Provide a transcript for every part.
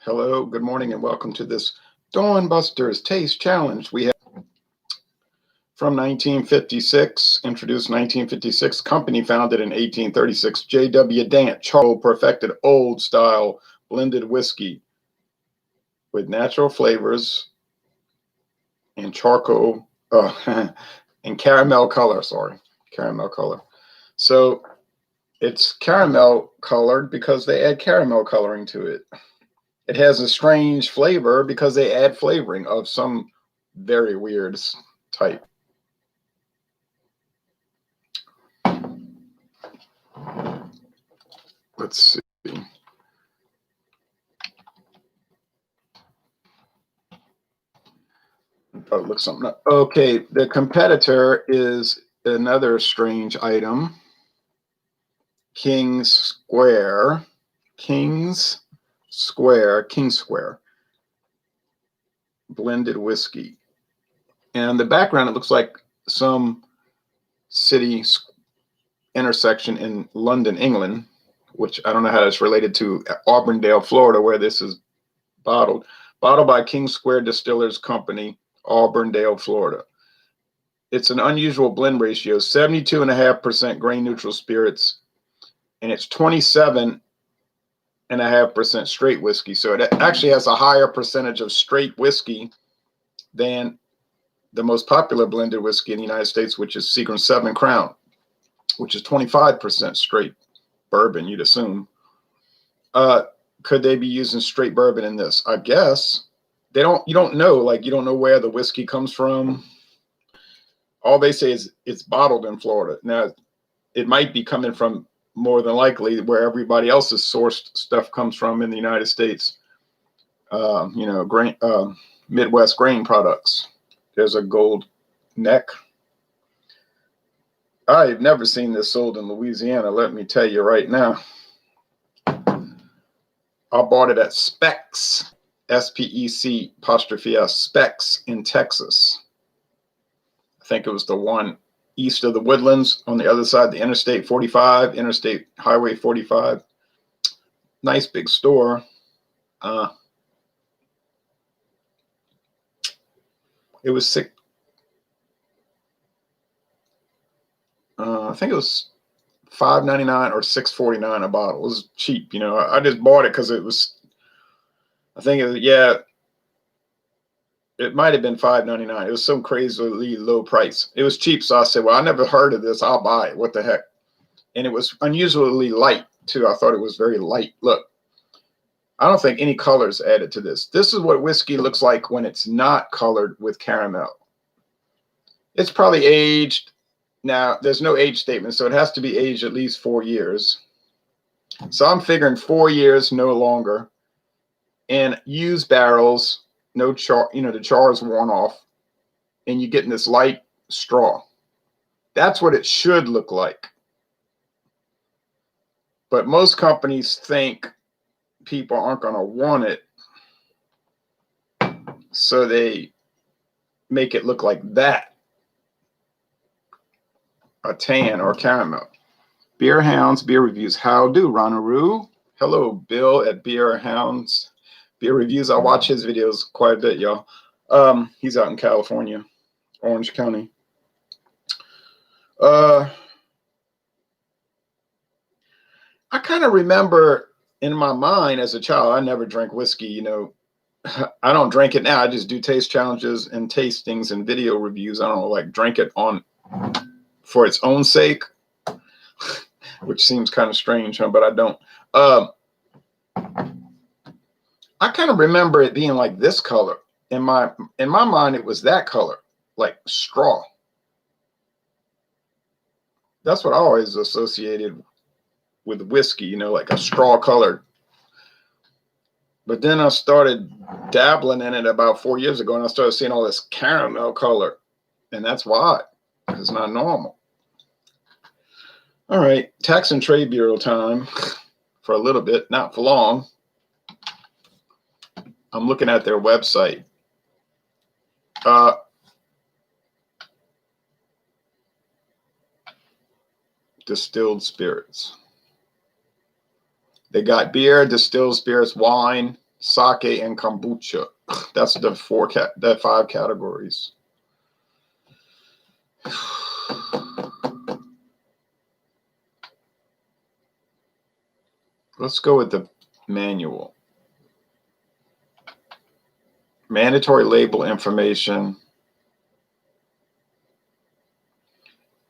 Hello, good morning, and welcome to this Dawn Busters Taste Challenge. We have from 1956, introduced 1956, company founded in 1836, J.W. Dant, charcoal perfected old style blended whiskey with natural flavors and charcoal, and caramel color, caramel color. So it's caramel colored because they add caramel coloring to it. It has a strange flavor because they add flavoring of some very weird type. Let's see. Oh, look something up. Okay, the competitor is another strange item. King Square blended whiskey. And the background, it looks like some city intersection in London, England, which I don't know how that's related to Auburndale, Florida, where this is bottled. Bottled by King Square Distillers Company, Auburndale, Florida. It's an unusual blend ratio, 72.5% grain neutral spirits, and it's 27.5% straight whiskey. So it actually has a higher percentage of straight whiskey than the most popular blended whiskey in the United States, which is Seagram 7 Crown, which is 25% straight bourbon, you'd assume. Could they be using straight bourbon in this? I guess. You don't know, like you don't know where the whiskey comes from. All they say is it's bottled in Florida. Now, it might be coming from more than likely where everybody else's sourced stuff comes from in the United States. Grain, Midwest grain products. There's a gold neck. I've never seen this sold in Louisiana, let me tell you right now. I bought it at Specs, S-P-E-C'(S), Specs in Texas. I think it was the one east of the Woodlands on the other side, the Interstate 45, Interstate Highway 45. Nice big store. It was sick. I think it was $5.99 or $6.49 a bottle. It was cheap, I just bought it because it was. I think it might have been $5.99. It was some crazily low price. It was cheap, so I said, "Well, I never heard of this. I'll buy it. What the heck?" And it was unusually light too. I thought it was very light. Look, I don't think any colors added to this. This is what whiskey looks like when it's not colored with caramel. It's probably aged. Now, there's no age statement, so it has to be aged at least 4 years. So I'm figuring 4 years, no longer. And used barrels, no char, the char is worn off, and you're getting this light straw. That's what it should look like. But most companies think people aren't going to want it, so they make it look like that. A tan or caramel. Beer Hounds Beer Reviews. How do, Ronaroo? Hello, Bill at Beer Hounds Beer Reviews. I watch his videos quite a bit, y'all. He's out in California, Orange County. I kind of remember in my mind as a child, I never drank whiskey, I don't drink it now. I just do taste challenges and tastings and video reviews. I don't like drink it for its own sake, which seems kind of strange, but I don't. I kind of remember it being like this color. In my mind, it was that color, like straw. That's what I always associated with whiskey, like a straw color. But then I started dabbling in it about 4 years ago, and I started seeing all this caramel color, and that's why. It's not normal. All right, Tax and Trade Bureau time for a little bit, not for long. I'm looking at their website. Distilled spirits. They got beer, distilled spirits, wine, sake, and kombucha. That's the the 5 categories. Let's go with the manual. Mandatory label information.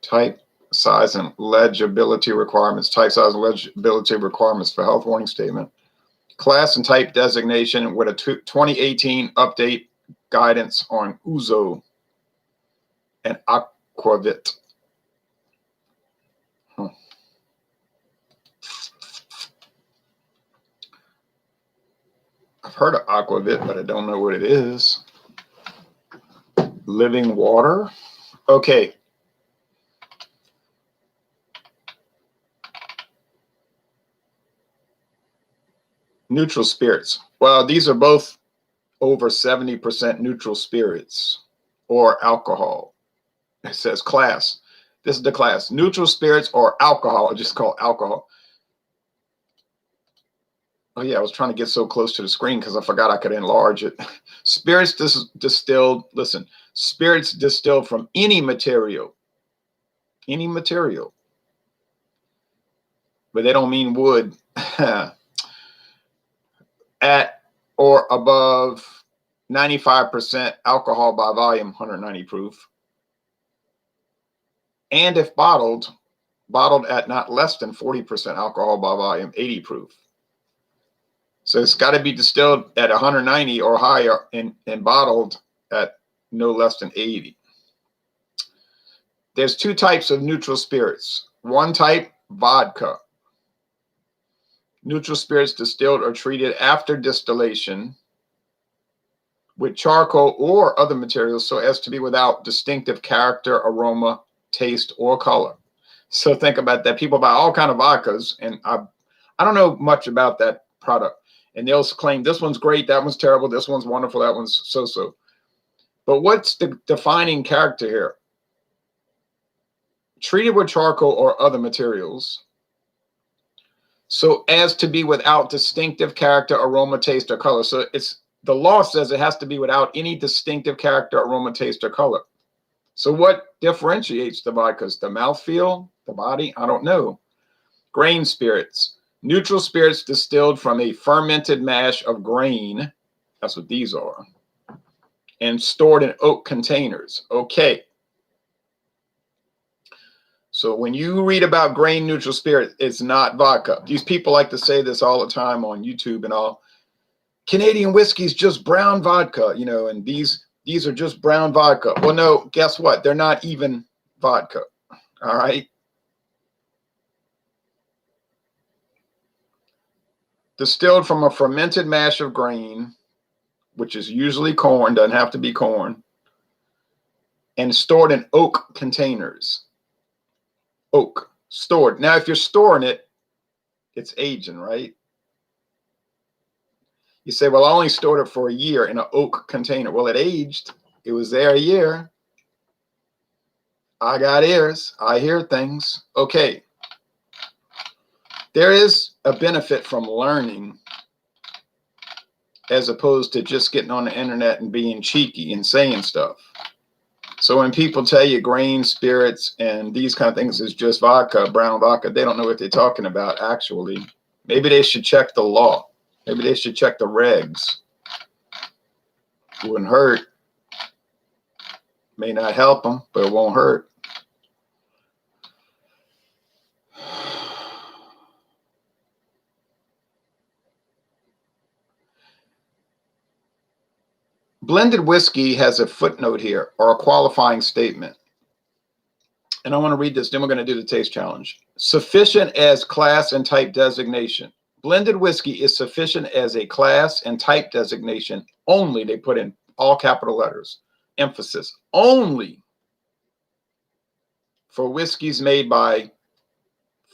Type, size, and legibility requirements. Type, size, and legibility requirements for health warning statement. Class and type designation with a 2018 update guidance on ouzo and aquavit. I've heard of aquavit, but I don't know what it is. Living water. Okay. Neutral spirits. Well, these are both over 70% neutral spirits or alcohol. It says class. This is the class. Neutral spirits or alcohol. I just call alcohol. Oh yeah, I was trying to get so close to the screen because I forgot I could enlarge it. Spirits distilled, listen, spirits distilled from any material. Any material. But they don't mean wood. At or above 95% alcohol by volume, 190 proof. And if bottled at not less than 40% alcohol by volume, 80 proof. So it's got to be distilled at 190 or higher and bottled at no less than 80. There's 2 types of neutral spirits. One type, vodka. Neutral spirits distilled or treated after distillation with charcoal or other materials so as to be without distinctive character, aroma, taste, or color. So think about that. People buy all kinds of vodkas, and I don't know much about that product. And they'll claim this one's great, that one's terrible, this one's wonderful, that one's so-so. But what's the defining character here? Treated with charcoal or other materials so as to be without distinctive character, aroma, taste, or color. So it's the law says it has to be without any distinctive character, aroma, taste, or color. So what differentiates the vodkas? The mouthfeel, the body? I don't know. Grain spirits. Neutral spirits distilled from a fermented mash of grain. That's what these are. And stored in oak containers. Okay. So when you read about grain neutral spirit, it's not vodka. These people like to say this all the time on YouTube and all. Canadian whiskey is just brown vodka, you know, and these are just brown vodka. Well, no, guess what? They're not even vodka. All right. Distilled from a fermented mash of grain, which is usually corn, doesn't have to be corn, and stored in oak containers. Oak, stored. Now, if you're storing it, it's aging, right? You say, well, I only stored it for a year in an oak container. Well, it aged. It was there a year. I got ears. I hear things. Okay. There is a benefit from learning as opposed to just getting on the internet and being cheeky and saying stuff. So when people tell you grain spirits and these kind of things is just vodka, brown vodka, they don't know what they're talking about actually. Maybe they should check the law. Maybe they should check the regs. It wouldn't hurt. May not help them, but it won't hurt. Blended whiskey has a footnote here or a qualifying statement. And I want to read this, then we're going to do the taste challenge. Sufficient as class and type designation. Blended whiskey is sufficient as a class and type designation only. They put in all capital letters, emphasis, only for whiskeys made by,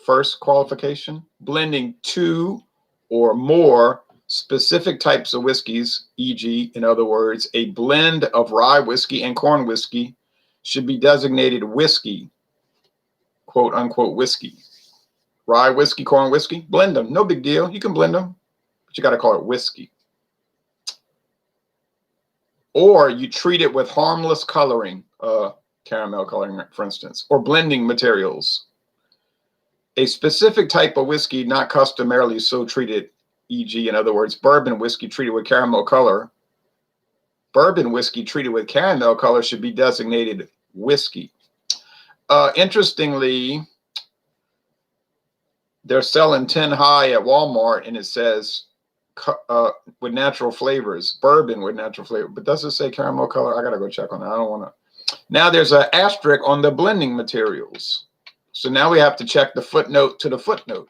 first qualification, blending 2 or more specific types of whiskeys, e.g., in other words, a blend of rye whiskey and corn whiskey should be designated whiskey, quote unquote whiskey. Rye whiskey, corn whiskey, blend them. No big deal. You can blend them, but you got to call it whiskey. or you treat it with harmless coloring, caramel coloring, for instance, or blending materials. A specific type of whiskey not customarily so treated, e.g., in other words, bourbon whiskey treated with caramel color. Bourbon whiskey treated with caramel color should be designated whiskey. Interestingly, they're selling 10 high at Walmart, and it says with natural flavors, bourbon with natural flavor. But does it say caramel color? I got to go check on that. I don't want to. Now there's an asterisk on the blending materials. So now we have to check the footnote to the footnote.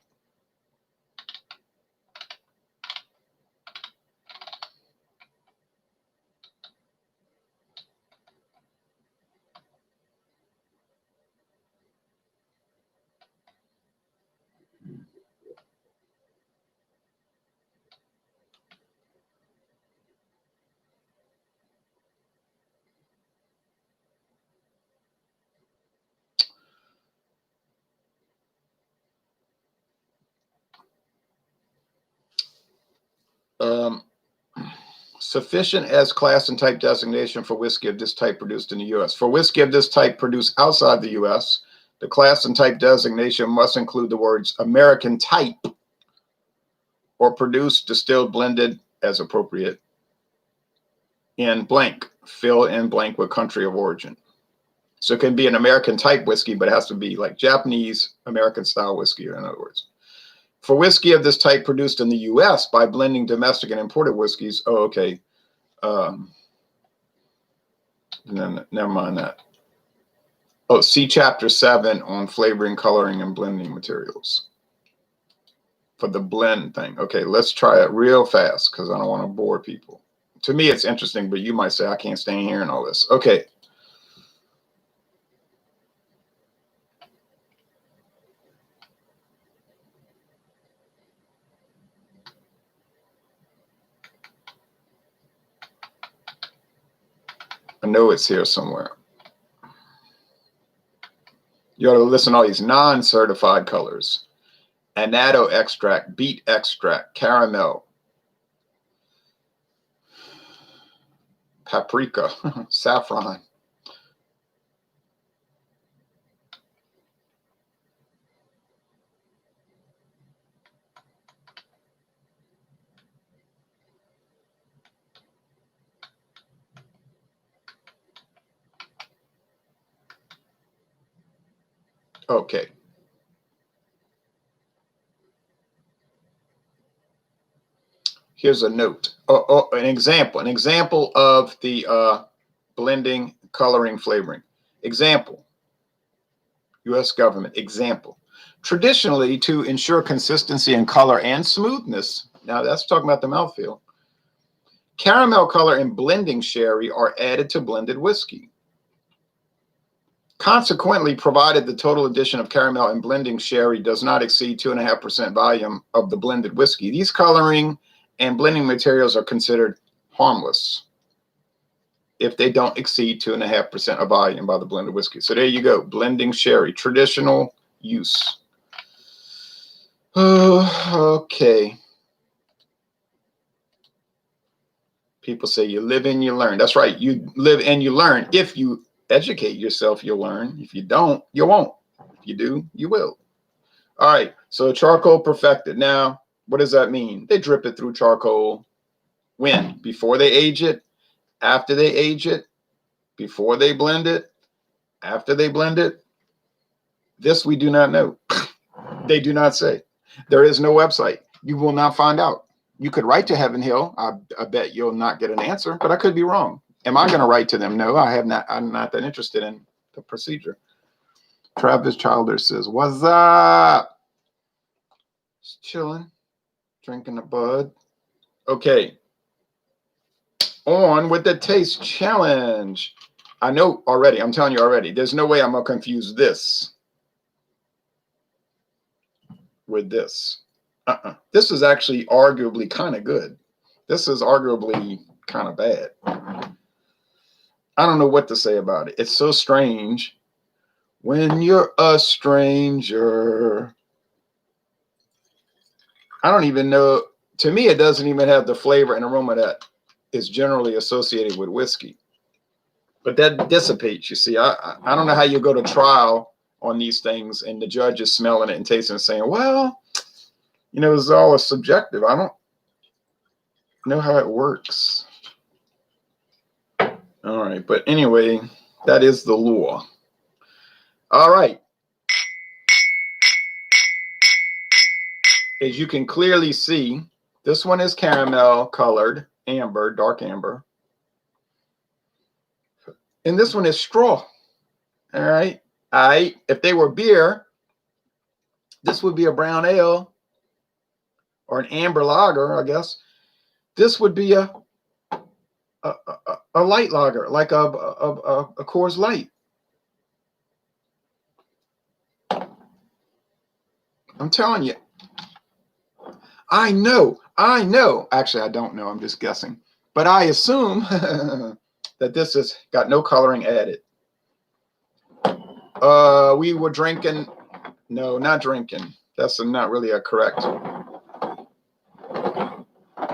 Sufficient as class and type designation for whiskey of this type produced in the U.S. For whiskey of this type produced outside the U.S., the class and type designation must include the words American type or produced, distilled, blended as appropriate in blank, fill in blank with country of origin. So it can be an American type whiskey, but it has to be like Japanese American style whiskey, in other words. For whiskey of this type produced in the U.S. by blending domestic and imported whiskeys, oh, okay. Never mind that. Oh, see Chapter 7 on flavoring, coloring, and blending materials for the blend thing. Okay, let's try it real fast because I don't want to bore people. To me, it's interesting, but you might say I can't stand hearing all this. Okay. I know it's here somewhere. You ought to listen to all these non-certified colors. Annatto extract, beet extract, caramel, paprika, saffron. Okay. Here's a note. An example of the blending, coloring, flavoring. Example. U.S. government. Example. Traditionally, to ensure consistency in color and smoothness. Now that's talking about the mouthfeel. Caramel color and blending sherry are added to blended whiskey. Consequently, provided the total addition of caramel and blending sherry does not exceed 2.5% volume of the blended whiskey, these coloring and blending materials are considered harmless if they don't exceed 2.5% of volume by the blended whiskey. So there you go, blending sherry, traditional use. Okay. People say you live and you learn. That's right, you live and you learn. If you educate yourself, you'll learn. If you don't, you won't. If you do, you will. All right, so charcoal perfected. Now, what does that mean? They drip it through charcoal. When? Before they age it, after they age it, before they blend it, after they blend it. This we do not know. They do not say. There is no website. You will not find out. You could write to Heaven Hill. I bet you'll not get an answer, but I could be wrong. Am I going to write to them? No, I have not. I'm not that interested in the procedure. Travis Childers says, "What's up? Just chilling, drinking a bud." Okay. On with the taste challenge. I know already. I'm telling you already. There's no way I'm going to confuse this with this. This is actually arguably kind of good. This is arguably kind of bad. I don't know what to say about it. It's so strange. When you're a stranger, I don't even know. To me, it doesn't even have the flavor and aroma that is generally associated with whiskey. But that dissipates, you see. I don't know how you go to trial on these things and the judge is smelling it and tasting it and saying, well, you know, it's all subjective. I don't know how it works. All right, but anyway, that is the law. All right. As you can clearly see, this one is caramel colored, amber, dark amber. And this one is straw. All right. If they were beer, this would be a brown ale or an amber lager, I guess. This would be a light lager, like a Coors Light. I'm telling you. I know. Actually, I don't know. I'm just guessing. But I assume that this has got no coloring added. We were drinking. No, not drinking. That's not really a correct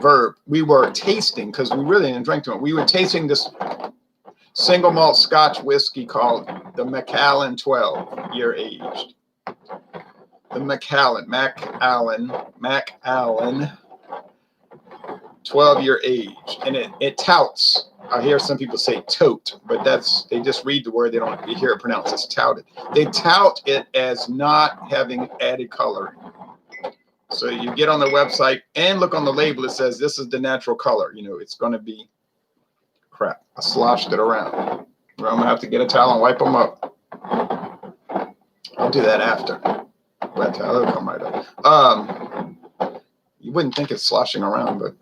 verb. We were tasting, because we really didn't drink to it. We were tasting this single malt Scotch whiskey called the Macallan 12 year aged. The Macallan 12 year aged, and it touts. I hear some people say tote, but they just read the word. They don't hear it pronounced. It's touted. They tout it as not having added coloring. So you get on the website and look on the label. It says this is the natural color. You know, it's going to be crap. I sloshed it around. Well, I'm gonna have to get a towel and wipe them up. I'll do that after. Wet towel, it'll come right up. You wouldn't think it's sloshing around, but.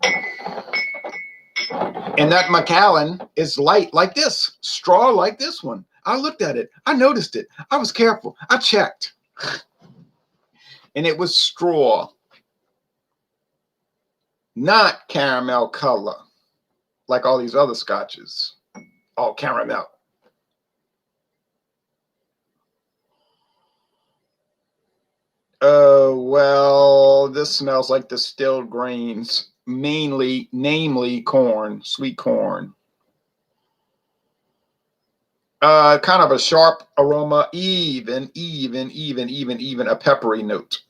And that Macallan is light like this, straw like this one. I looked at it. I noticed it. I was careful. I checked. And it was straw, not caramel color, like all these other scotches, all caramel. Well, this smells like distilled grains, namely corn, sweet corn. Kind of a sharp aroma, even a peppery note.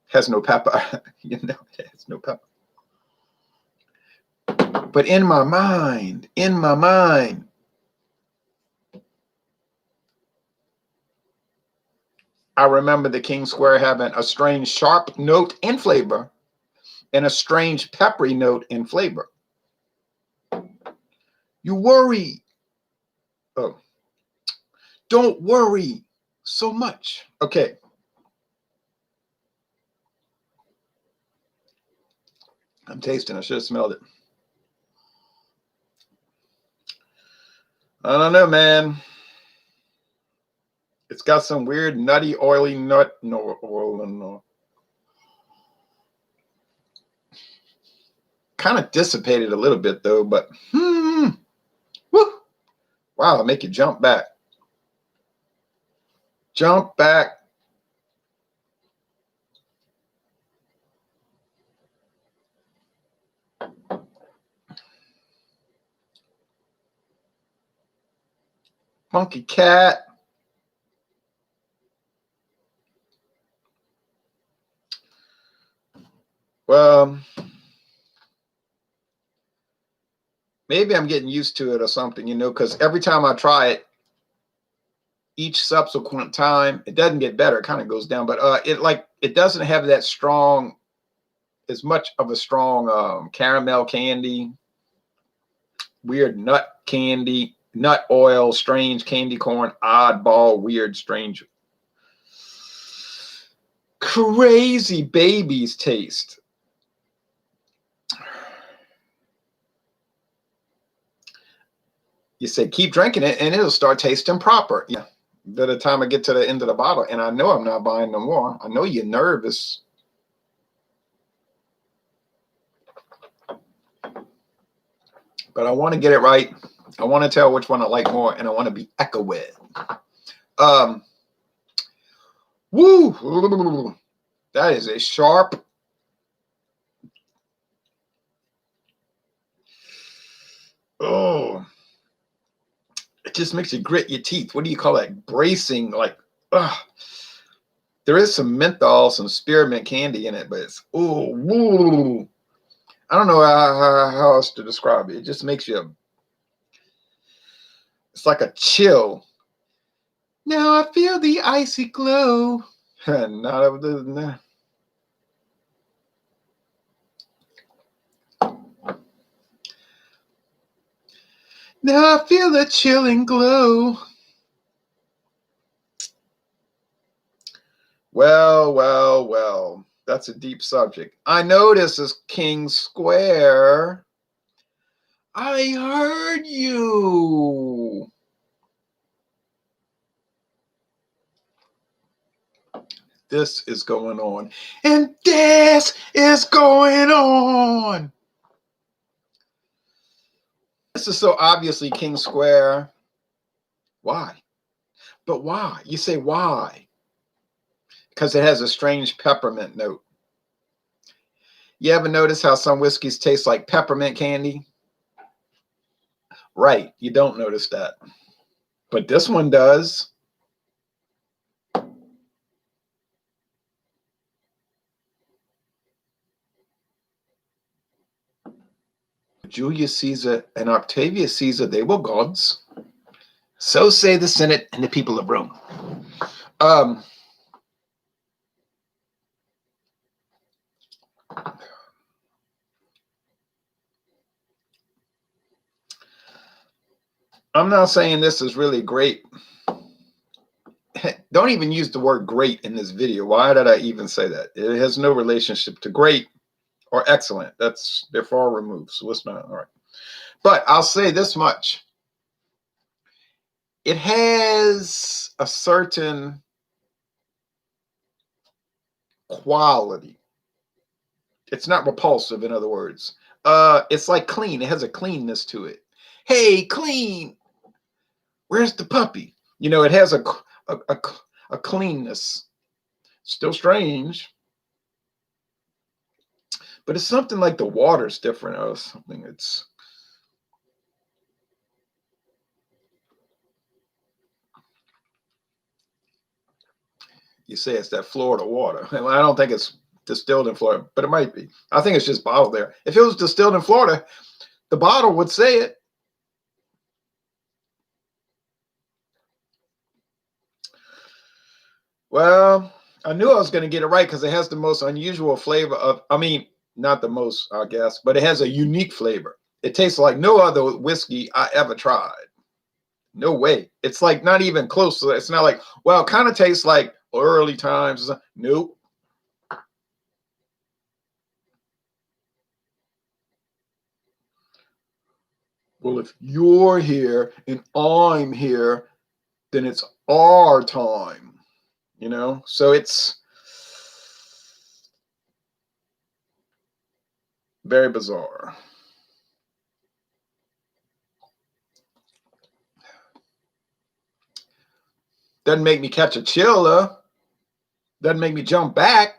Has no pepper. You know, it has no pepper. But in my mind, I remember the King Square having a strange sharp note in flavor and a strange peppery note in flavor. You worry. Oh, don't worry so much. Okay. I'm tasting. I should have smelled it. I don't know, man. It's got some weird nutty, oily nut. No oil and no. Kind of dissipated a little bit though, but woo! Wow, it'll make you jump back. Jump back. Funky cat. Well, maybe I'm getting used to it or something, you know, because every time I try it, each subsequent time, it doesn't get better. It kind of goes down, but it doesn't have that strong, as much of a strong caramel candy, weird nut candy, nut oil, strange candy corn, oddball, weird, strange, crazy baby's taste. You say keep drinking it and it'll start tasting proper. Yeah. By the time I get to the end of the bottle, and I know I'm not buying no more. I know you're nervous. But I want to get it right. I want to tell which one I like more, and I want to be echo-ed. Woo! That is a sharp. Oh, it just makes you grit your teeth. What do you call that? Bracing, like, ugh. There is some menthol, some spearmint candy in it, but it's, oh, woo. I don't know how else to describe it. It just makes you, it's like a chill. Now I feel the icy glow. Not of the, now I feel the chilling glow. Well, well, well. That's a deep subject. I know this is King Square. I heard you. This is going on. And this is going on. This is so obviously King Square. Why? But why? You say why? Because it has a strange peppermint note. You ever notice how some whiskeys taste like peppermint candy? Right, you don't notice that. But this one does. Julius Caesar and Octavius Caesar, they were gods. So say the Senate and the people of Rome. I'm not saying this is really great. Don't even use the word great in this video. Why did I even say that? It has no relationship to great or excellent. They're far removed. So it's not all right. But I'll say this much. It has a certain quality. It's not repulsive, in other words. It's like clean. It has a cleanness to it. Hey, clean. Where's the puppy? You know, it has a cleanness. Still strange. But it's something like the water's different or something. It's you say it's that Florida water. I don't think it's distilled in Florida, but it might be. I think it's just bottled there. If it was distilled in Florida, the bottle would say it. Well, I knew I was going to get it right because it has the most unusual flavor of, I mean, not the most, I guess, but it has a unique flavor. It tastes like no other whiskey I ever tried. No way. It's like not even close to it. It's not like, well, it kind of tastes like early times. Nope. Well, if you're here and I'm here, then it's our time, you know? So it's very bizarre. Doesn't make me catch a chill, though. Doesn't make me jump back.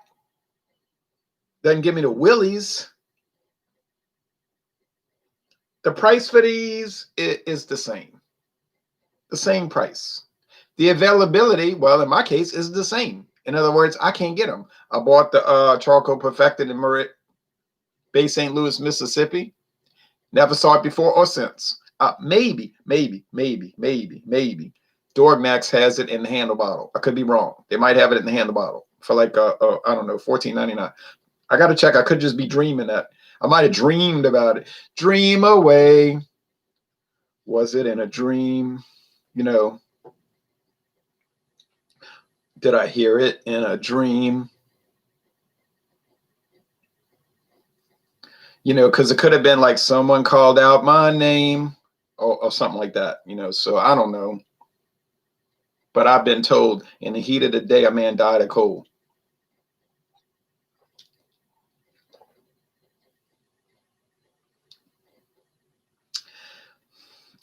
Doesn't give me the willies. The price for these is the same price. The availability, well, in my case, is the same. In other words, I can't get them. I bought the Charcoal Perfected in Merritt Bay, St. Louis, Mississippi. Never saw it before or since. Maybe. Dormax has it in the handle bottle. I could be wrong. They might have it in the handle bottle for like, I don't know, $14.99. I got to check. I could just be dreaming that. I might have dreamed about it. Dream away. Was it in a dream? You know, did I hear it in a dream? You know, because it could have been like someone called out my name or something like that, you know. So I don't know. But I've been told in the heat of the day, a man died of cold.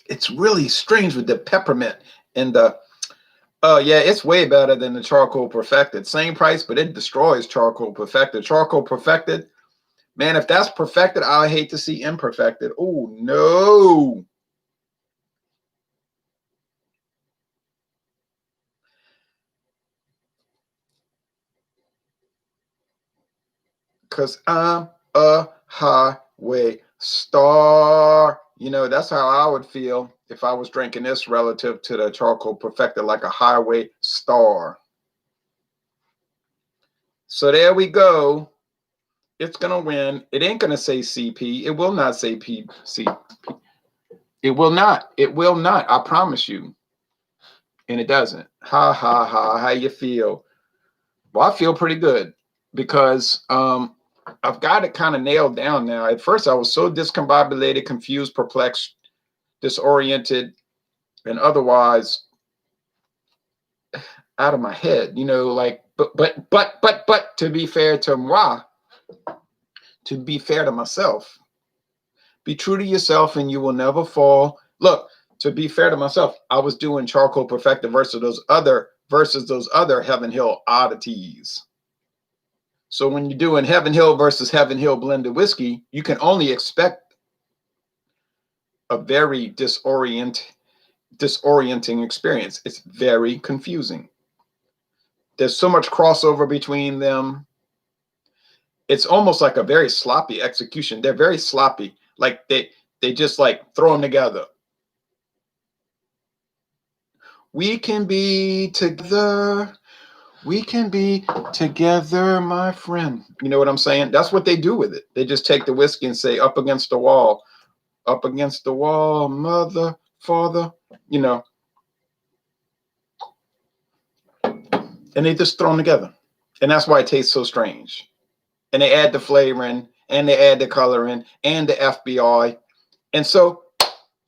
It's really strange with the peppermint and the, yeah, it's way better than the Charcoal Perfected. Same price, but it destroys Charcoal Perfected. Charcoal Perfected, man, if that's perfected, I hate to see imperfected. Oh, no. because I'm a highway star. You know, that's how I would feel if I was drinking this relative to the charcoal perfected, like a highway star. So there we go. It's going to win. It ain't going to say CP. It will not say CP. It will not. It will not. I promise you. And it doesn't. Ha, ha, ha. How you feel? Well, I feel pretty good because I've got it kind of nailed down now. At first, I was so discombobulated, confused, perplexed, disoriented, and otherwise out of my head. You know, like, but to be fair to moi, to be fair to myself, be true to yourself and you will never fall. Look, to be fair to myself, I was doing charcoal perfected versus those other Heaven Hill oddities. So when you're doing Heaven Hill versus Heaven Hill blended whiskey, you can only expect a very disorienting experience. It's very confusing. There's so much crossover between them. It's almost like a very sloppy execution. They're very sloppy. Like they just like throw them together. We can be together. We can be together, my friend. You know what I'm saying? That's what they do with it. They just take the whiskey and say, up against the wall, mother, father, you know. And they just throw them together. And that's why it tastes so strange. And they add the flavoring, and they add the coloring, and the FBI. And so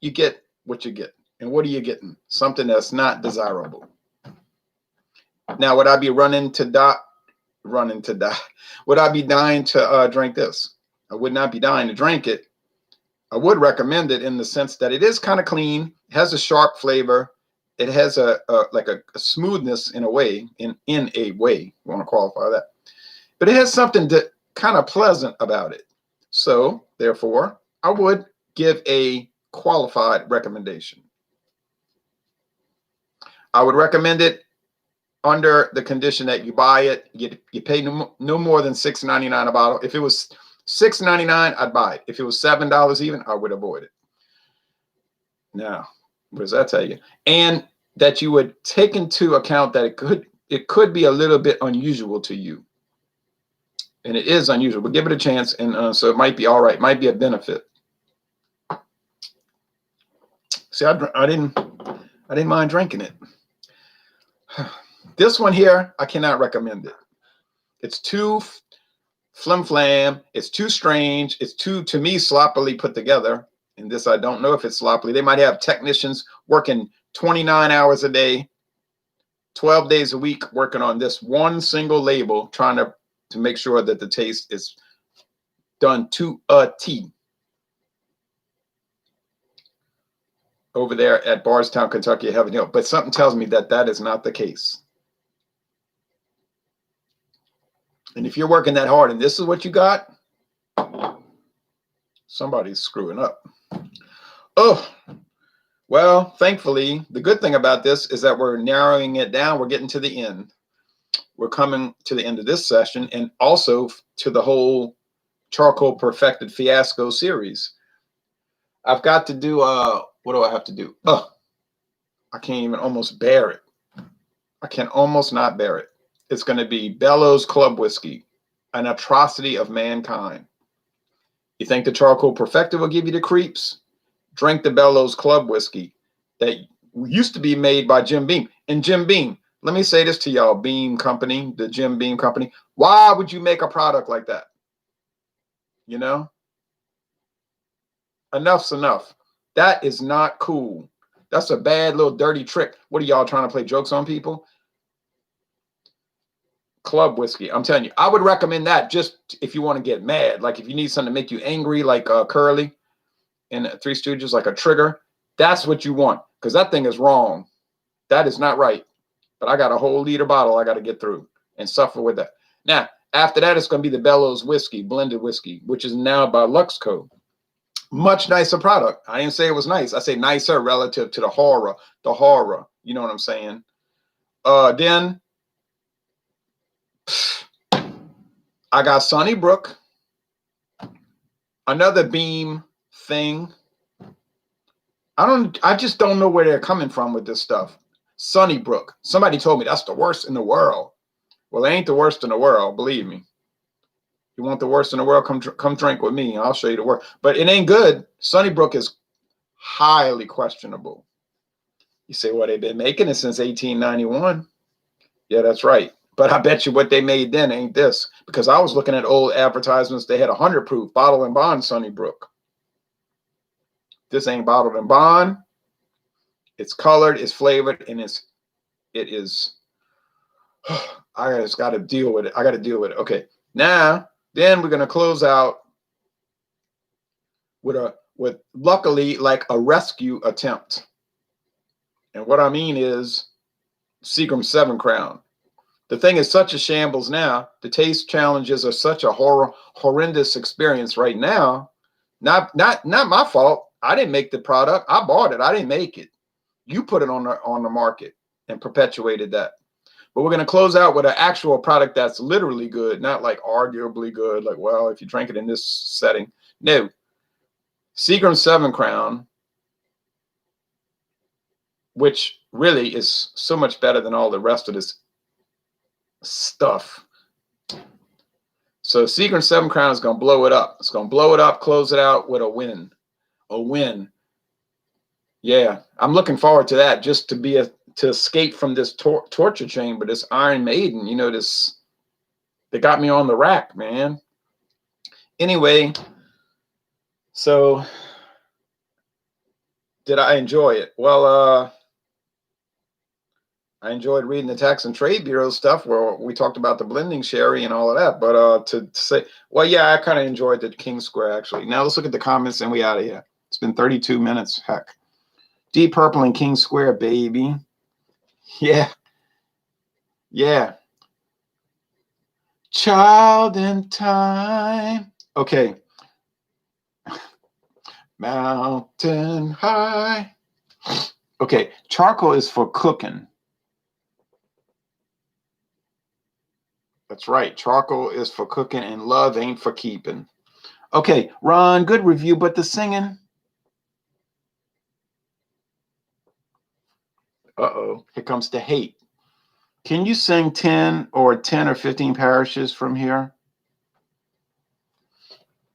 you get what you get. And what are you getting? Something that's not desirable. Now, would I be running to die? Would I be dying to drink this? I would not be dying to drink it. I would recommend it in the sense that it is kind of clean. It has a sharp flavor. It has a smoothness in a way, in a way. I want to qualify that. But it has something that kind of pleasant about it. So, therefore, I would give a qualified recommendation. I would recommend it under the condition that you buy it, you pay no more than $6.99 a bottle. If it was $6.99, I'd buy it. If it was $7 even, I would avoid it. Now, what does that tell you? And that you would take into account that it could be a little bit unusual to you. And it is unusual, but give it a chance. And so it might be all right. Might be a benefit. See, I didn't mind drinking it. This one here, I cannot recommend it. It's too flim-flam. It's too strange. It's too, to me, sloppily put together. And this, I don't know if it's sloppily. They might have technicians working 29 hours a day, 12 days a week, working on this one single label, trying to make sure that the taste is done to a T. Over there at Bardstown, Kentucky, Heaven Hill. But something tells me that that is not the case. And if you're working that hard and this is what you got, somebody's screwing up. Oh, well, thankfully, the good thing about this is that we're narrowing it down. We're getting to the end. We're coming to the end of this session and also to the whole Charcoal Perfected Fiasco series. I've got to do, what do I have to do? I can't even almost bear it. I can almost not bear it. It's going to be Bellows Club Whiskey, an atrocity of mankind. You think the Charcoal Perfected will give you the creeps? Drink the Bellows Club Whiskey that used to be made by Jim Beam. And Jim Beam, let me say this to y'all, Beam Company, the Jim Beam Company. Why would you make a product like that? You know? Enough's enough. That is not cool. That's a bad little dirty trick. What are y'all trying to play jokes on people? Club whiskey. I'm telling you, I would recommend that just if you want to get mad. Like if you need something to make you angry, like Curly and Three Stooges, like a trigger. That's what you want because that thing is wrong. That is not right. But I got a whole liter bottle I got to get through and suffer with that. Now, after that, it's going to be the Bellows whiskey, blended whiskey, which is now by Luxco. Much nicer product. I didn't say it was nice. I say nicer relative to the horror. The horror. You know what I'm saying? Then I got Sunnybrook. Another Beam thing. I just don't know where they're coming from with this stuff. Sunnybrook. Somebody told me that's the worst in the world. Well, it ain't the worst in the world, believe me. You want the worst in the world? Come drink with me. I'll show you the worst. But it ain't good. Sunnybrook is highly questionable. You say, well, they've been making it since 1891. Yeah, that's right. But I bet you what they made then ain't this. Because I was looking at old advertisements. They had 100 proof bottle and bond Sunnybrook. This ain't bottled and bond. It's colored, it's flavored, and it is. I just got to deal with it. I got to deal with it. Okay. Now, then we're going to close out with luckily like a rescue attempt. And what I mean is Seagram 7 Crown. The thing is such a shambles now. The taste challenges are such a horrendous experience right now. Not my fault. I didn't make the product. I bought it. I didn't make it. You put it on the market and perpetuated that. But we're going to close out with an actual product that's literally good, not like arguably good. Like, well, if you drank it in this setting. No. Seagram 7 Crown, which really is so much better than all the rest of this stuff. So Seagram 7 Crown is going to blow it up. It's going to blow it up, close it out with a win. A win. Yeah, I'm looking forward to that, just to escape from this torture chamber, this Iron Maiden, you know, they got me on the rack, man. Anyway, so did I enjoy it? Well, I enjoyed reading the Tax and Trade Bureau stuff where we talked about the blending sherry and all of that. But to say, well, yeah, I kind of enjoyed the King Square, actually. Now let's look at the comments and we out of here. It's been 32 minutes. Heck. Deep Purple and King Square, baby. Yeah. Yeah. Child in Time. Okay. Mountain High. Okay. Charcoal is for cooking. That's right. Charcoal is for cooking and love ain't for keeping. Okay. Ron, good review, but the singing. Uh-oh. Here comes the hate. Can you sing 10 or 15 parishes from here?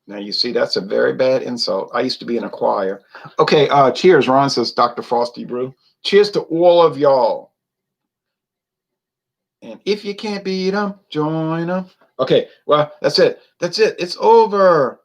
Now, you see, that's a very bad insult. I used to be in a choir. Okay, cheers, Ron, says Dr. Frosty Brew. Cheers to all of y'all. And if you can't beat them, join them. Okay, well, that's it. That's it. It's over.